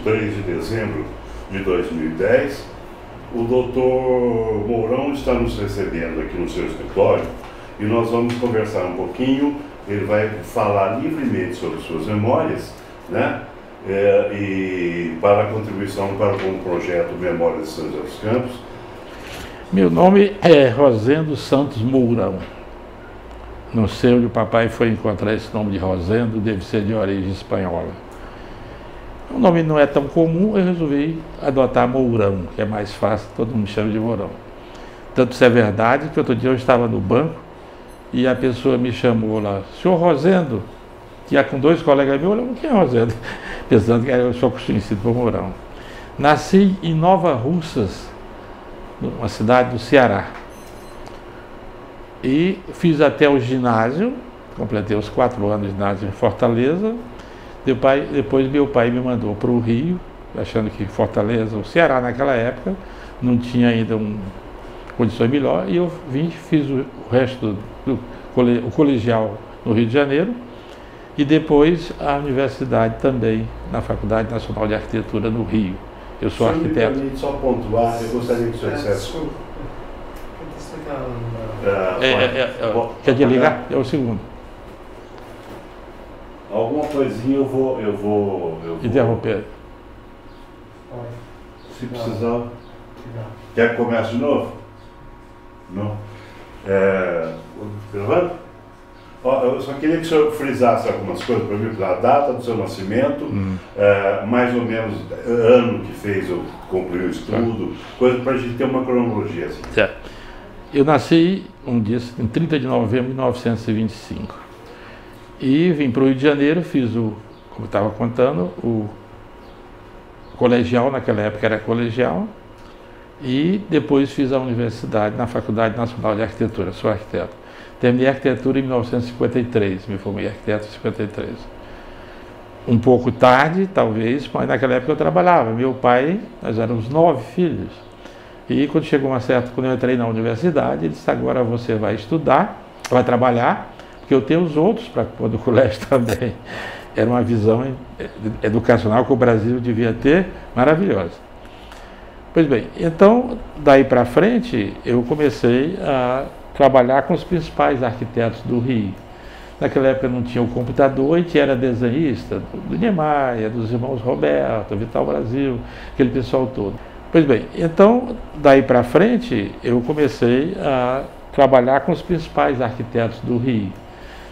23 de dezembro de 2010, o doutor Mourão está nos recebendo aqui no seu escritório e nós vamos conversar um pouquinho. Ele vai falar livremente sobre suas memórias, né? E para a contribuição para o projeto Memórias de São José dos Campos. Meu nome é Rosendo Santos Mourão. Não sei onde o papai foi encontrar esse nome de Rosendo, deve ser de origem espanhola. O nome não é tão comum, eu resolvi adotar Mourão, que é mais fácil, todo mundo me chama de Mourão. Tanto isso é verdade que outro dia eu estava no banco e a pessoa me chamou lá, senhor Rosendo, que ia com dois colegas meus, olhando, quem é Rosendo? Pensando que eu sou conhecido por Mourão. Nasci em Nova Russas, uma cidade do Ceará. E fiz até o ginásio, completei os 4 anos de ginásio em Fortaleza. Depois meu pai me mandou para o Rio, achando que Fortaleza, o Ceará naquela época, não tinha ainda condições melhores, e eu fiz o resto do colegial no Rio de Janeiro, e depois a universidade também, na Faculdade Nacional de Arquitetura no Rio. Eu sou arquiteto. Me permite só pontuar, eu gostaria que o senhor dissesse. Quer desligar? É o segundo. Alguma coisinha eu vou interromper. Se precisar. Quer que comece de novo? Não. Gravando? Eu só queria que o senhor frisasse algumas coisas para mim, a data do seu nascimento, mais ou menos ano que fez ou concluiu o estudo, coisa para a gente ter uma cronologia assim. Certo. Eu nasci um dia, em 30 de novembro de 1925. E vim para o Rio de Janeiro, fiz como eu estava contando, o colegial, naquela época era colegial, e depois fiz a universidade na Faculdade Nacional de Arquitetura, sou arquiteto. Terminei arquitetura em 1953, me formei arquiteto em 53. Um pouco tarde, talvez, mas naquela época eu trabalhava. Meu pai, nós éramos 9 filhos. E quando chegou quando eu entrei na universidade, ele disse, agora você vai estudar, vai trabalhar, porque eu tenho os outros para pôr do colégio também. Era uma visão educacional que o Brasil devia ter, maravilhosa. Pois bem, então, daí para frente, eu comecei a trabalhar com os principais arquitetos do Rio. Naquela época não tinha o computador, e era desenhista, do Niemeyer, dos irmãos Roberto, Vital Brasil, aquele pessoal todo. Pois bem, então, daí para frente, eu comecei a trabalhar com os principais arquitetos do Rio.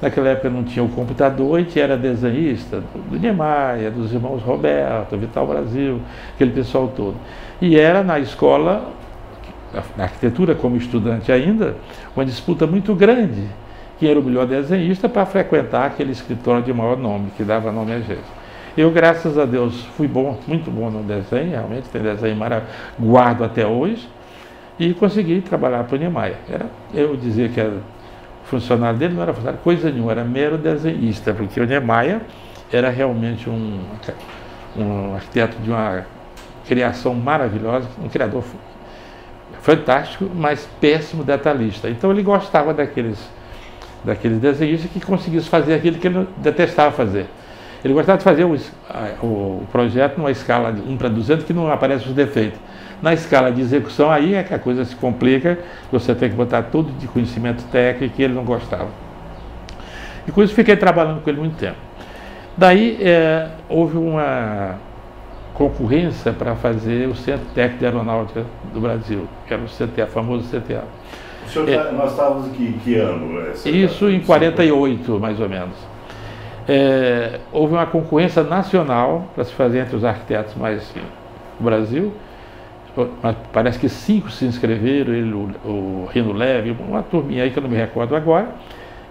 Naquela época não tinha o computador, e era desenhista, do Niemeyer, dos irmãos Roberto, Vital Brasil, aquele pessoal todo. E era na escola, na arquitetura como estudante ainda, uma disputa muito grande, quem era o melhor desenhista para frequentar aquele escritório de maior nome, que dava nome à gente. Eu, graças a Deus, fui muito bom no desenho, realmente, tem desenho maravilhoso, guardo até hoje, e consegui trabalhar para o Niemeyer. Eu dizia que era funcionário dele, não era funcionário coisa nenhuma, era mero desenhista, porque o Niemeyer era realmente um arquiteto de uma criação maravilhosa, um criador fantástico, mas péssimo detalhista. Então ele gostava daqueles desenhistas que conseguissem fazer aquilo que ele detestava fazer. Ele gostava de fazer o projeto numa escala de 1 para 200 que não aparecem os defeitos. Na escala de execução, aí é que a coisa se complica, você tem que botar tudo de conhecimento técnico que ele não gostava. E com isso fiquei trabalhando com ele muito tempo. Daí houve uma concorrência para fazer o Centro Técnico de Aeronáutica do Brasil, que era o CTA, famoso CTA. O senhor, nós estávamos em que ano? Isso em 48, mais ou menos. Houve uma concorrência nacional para se fazer entre os arquitetos mais do Brasil, mas parece que 5 se inscreveram, o Rino Leve, uma turminha aí que eu não me recordo agora,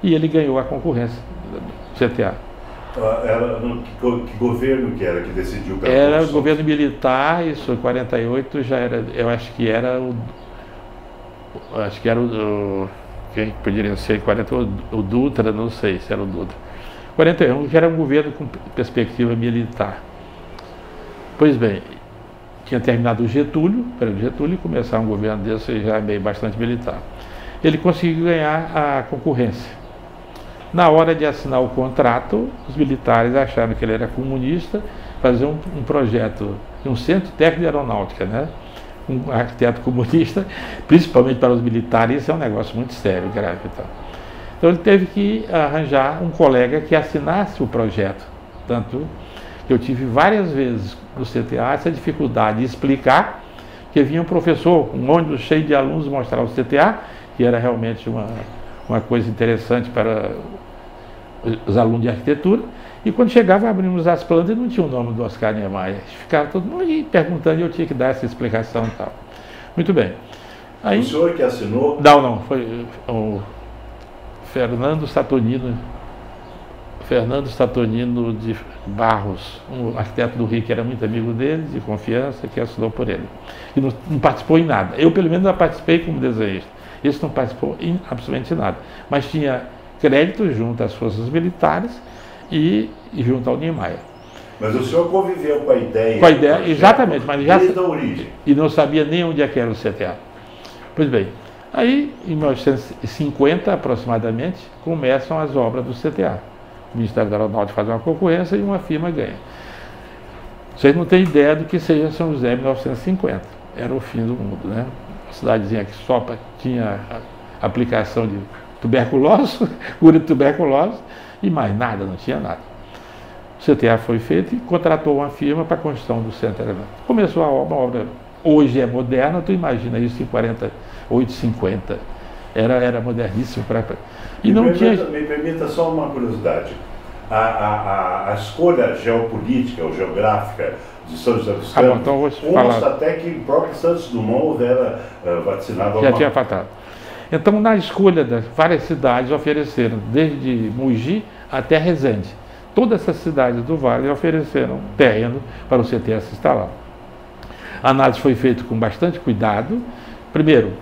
e ele ganhou a concorrência do CTA. Que governo que era que decidiu? Era o governo militar, isso em 48 já era, eu acho que era quem poderia ser em 40, o Dutra, não sei se era o Dutra. 41 já era um governo com perspectiva militar. Pois bem, tinha terminado o Getúlio, e começar um governo desse já meio bastante militar. Ele conseguiu ganhar a concorrência. Na hora de assinar o contrato, os militares acharam que ele era comunista fazer um projeto de um centro técnico de aeronáutica, né? Um arquiteto comunista, principalmente para os militares, isso é um negócio muito sério, grave e tal. Então ele teve que arranjar um colega que assinasse o projeto, tanto que eu tive várias vezes no CTA essa dificuldade de explicar, que vinha um professor, um ônibus cheio de alunos mostrar o CTA, que era realmente uma coisa interessante para os alunos de arquitetura, e quando chegava abrimos as plantas e não tinha o nome do Oscar Niemeyer. Ficava todo mundo aí perguntando e eu tinha que dar essa explicação e tal. Muito bem. Aí, o senhor que assinou? Não, foi o Fernando Saturnino de Barros, um arquiteto do Rio que era muito amigo dele, de confiança, que assinou por ele. E não participou em nada. Eu, pelo menos, já participei como desenhista. Esse não participou em absolutamente nada. Mas tinha crédito junto às forças militares e junto ao Niemeyer. Mas o senhor conviveu com a ideia? Com a ideia, exatamente. Mas já, desde a origem. E não sabia nem onde é que era o CTA. Pois bem, aí em 1950 aproximadamente começam as obras do CTA. O Ministério da Aeronáutica faz uma concorrência e uma firma ganha. Vocês não têm ideia do que seja São José em 1950. Era o fim do mundo, né? Uma cidadezinha que só tinha aplicação de tuberculose, cura de tuberculose, e mais nada, não tinha nada. O CTA foi feito e contratou uma firma para a construção do centro aeronáutico. Começou a obra hoje é moderna, tu imagina isso em 48, 50. Era moderníssimo. Me permita só uma curiosidade. A escolha geopolítica ou geográfica de São José dos Campos, então consta até que o próprio Santos Dumont houvera vacinado já tinha fatado. Então, na escolha das várias cidades ofereceram, desde Mogi até Resende. Todas essas cidades do Vale ofereceram terreno para o CTA se instalar. A análise foi feita com bastante cuidado. Primeiro,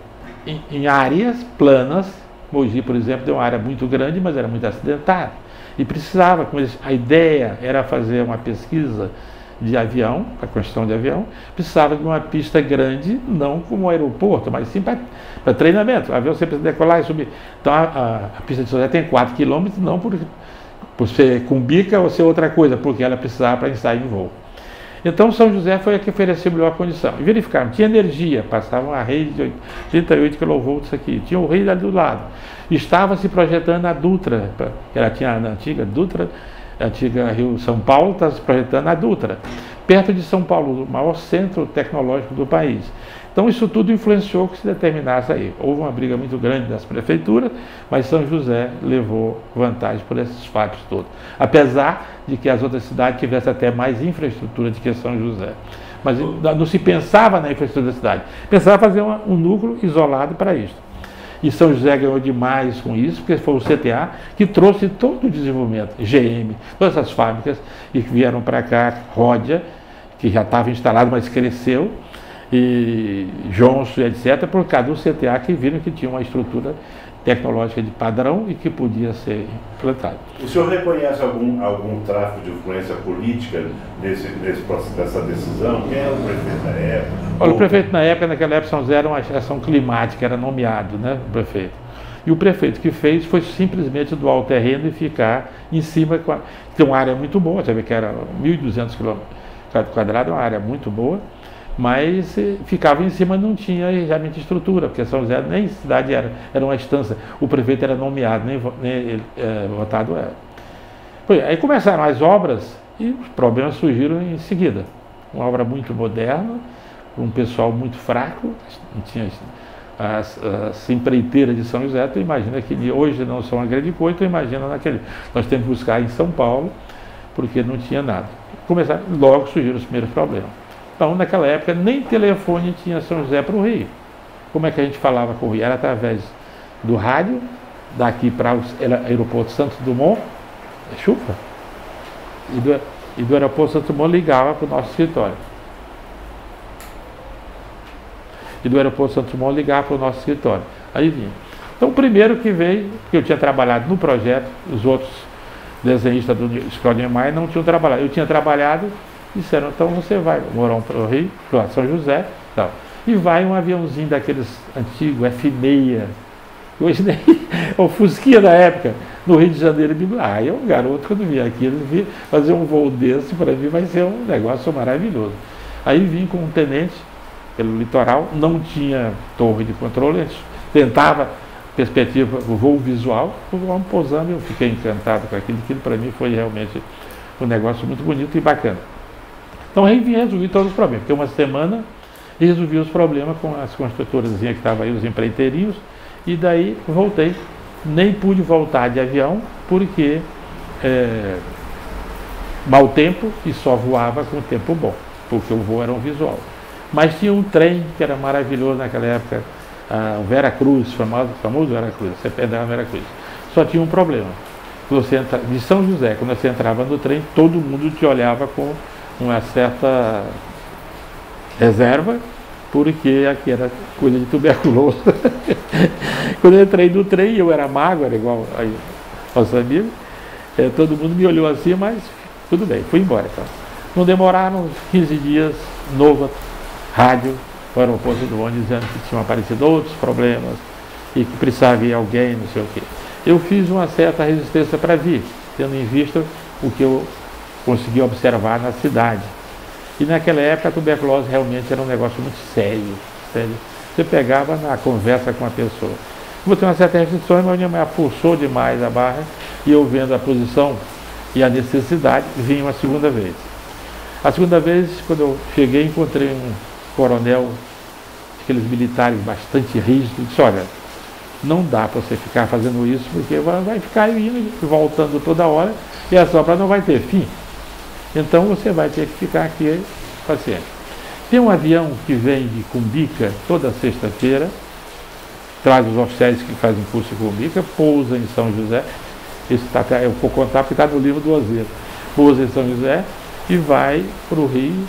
em áreas planas, Mogi, por exemplo, tem uma área muito grande, mas era muito acidentada. E precisava, a ideia era fazer uma pesquisa de avião, para construção de avião, precisava de uma pista grande, não como um aeroporto, mas sim para treinamento. O avião você precisa decolar e subir. Então a pista de São José tem 4 km, não por ser cumbica ou ser outra coisa, porque ela precisava para ensaio em voo. Então São José foi a que ofereceu melhor condição. E verificaram, tinha energia, passava uma rede de 38 kV aqui, tinha o rio ali do lado. Estava se projetando a Dutra, ela tinha a antiga Dutra, a antiga Rio São Paulo, está se projetando a Dutra, perto de São Paulo, o maior centro tecnológico do país. Então isso tudo influenciou que se determinasse aí. Houve uma briga muito grande das prefeituras, mas São José levou vantagem por esses fatos todos. Apesar de que as outras cidades tivessem até mais infraestrutura do que São José. Mas não se pensava na infraestrutura da cidade. Pensava fazer um núcleo isolado para isso. E São José ganhou demais com isso, porque foi o CTA que trouxe todo o desenvolvimento, GM, todas essas fábricas, e que vieram para cá, Ródia, que já estava instalado, mas cresceu, e Johnson, etc., por causa do CTA, que viram que tinha uma estrutura tecnológica de padrão e que podia ser implantado. O senhor reconhece algum tráfico de influência política nesse processo dessa decisão? Quem era o prefeito na época? Olha, o prefeito na época, naquela época, São José era uma ação climática, era nomeado, né, o prefeito. E o prefeito que fez foi simplesmente doar o terreno e ficar em cima, tem uma área muito boa, você vê que era 1.200 km², uma área muito boa, mas ficava em cima, não tinha realmente estrutura, porque São José nem cidade era uma estância, o prefeito era nomeado, nem votado era. Aí começaram as obras e os problemas surgiram em seguida. Uma obra muito moderna, um pessoal muito fraco, não tinha as empreiteiras de São José, tu imagina que hoje não são uma grande coisa, tu imagina naquele. Nós temos que buscar em São Paulo, porque não tinha nada. Logo surgiram os primeiros problemas. Então, naquela época, nem telefone tinha São José para o Rio. Como é que a gente falava com o Rio? Era através do rádio, daqui para o aeroporto Santos Dumont, chuva, e do aeroporto Santos Dumont ligava para o nosso escritório. Aí vinha. Então, o primeiro que veio, porque eu tinha trabalhado no projeto, os outros desenhistas do Escola de Niemeyer não tinham trabalhado. Eu tinha trabalhado. Disseram, então você vai morar para o Rio, para São José, tal. E vai um aviãozinho daqueles antigos, F6, hoje nem, o Fusquinha da época, No Rio de Janeiro, é um garoto, quando vim aqui, ele vi fazer um voo desse, para mim vai ser um negócio maravilhoso. Aí vim com um tenente pelo litoral, não tinha torre de controle, tentava perspectiva, o voo visual, vamos pousando, eu fiquei encantado com aquilo para mim foi realmente um negócio muito bonito e bacana. Então aí vim resolver todos os problemas, fiquei uma semana e resolvi os problemas com as construtoras que estavam aí, os empreiteirinhos, e daí voltei. Nem pude voltar de avião, porque mau tempo e só voava com tempo bom, porque o voo era um visual. Mas tinha um trem que era maravilhoso naquela época, o Vera Cruz, famoso Vera Cruz, você pegava Vera Cruz. Só tinha um problema. De São José, quando você entrava no trem, todo mundo te olhava com uma certa reserva, porque aqui era coisa de tuberculose. Quando eu entrei no trem, eu era magro, era igual aí, aos amigos, todo mundo me olhou assim, mas tudo bem, fui embora. Então. Não demoraram 15 dias, novo rádio, o aeroporto do ônibus, dizendo que tinham aparecido outros problemas e que precisava ir alguém, não sei o quê. Eu fiz uma certa resistência para vir, tendo em vista o que eu consegui observar na cidade. E naquela época a tuberculose realmente era um negócio muito sério. Você pegava na conversa com a pessoa. Eu botei uma certa restrição, mas minha mãe forçou demais a barra e eu vendo a posição e a necessidade, vim uma segunda vez. A segunda vez, quando eu cheguei, encontrei um coronel, aqueles militares bastante rígidos, e disse, olha, não dá para você ficar fazendo isso, porque vai ficar indo e voltando toda hora e a sopra não vai ter fim. Então você vai ter que ficar aqui paciente. Tem um avião que vem de Cumbica toda sexta-feira, traz os oficiais que fazem curso em Cumbica, pousa em São José, eu vou contar porque está no livro do Ozeiro, pousa em São José e vai para o Rio,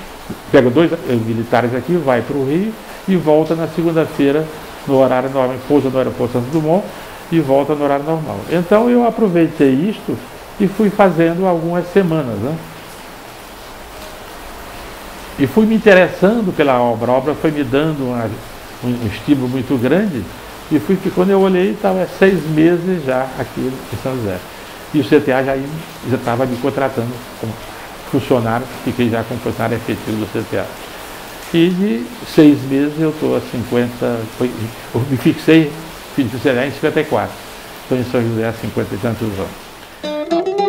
pega 2 militares aqui, vai para o Rio e volta na segunda-feira no horário normal, pousa no aeroporto Santos Dumont e volta no horário normal. Então eu aproveitei isto e fui fazendo algumas semanas, né? E fui me interessando pela obra, a obra foi me dando um estímulo muito grande, e quando eu olhei, estava 6 meses já aqui em São José. E o CTA já estava me contratando como funcionário, fiquei já como funcionário efetivo do CTA. E de 6 meses eu estou a 50, eu me fixei, fiz o CTA em 54, estou em São José há 50 e tantos anos.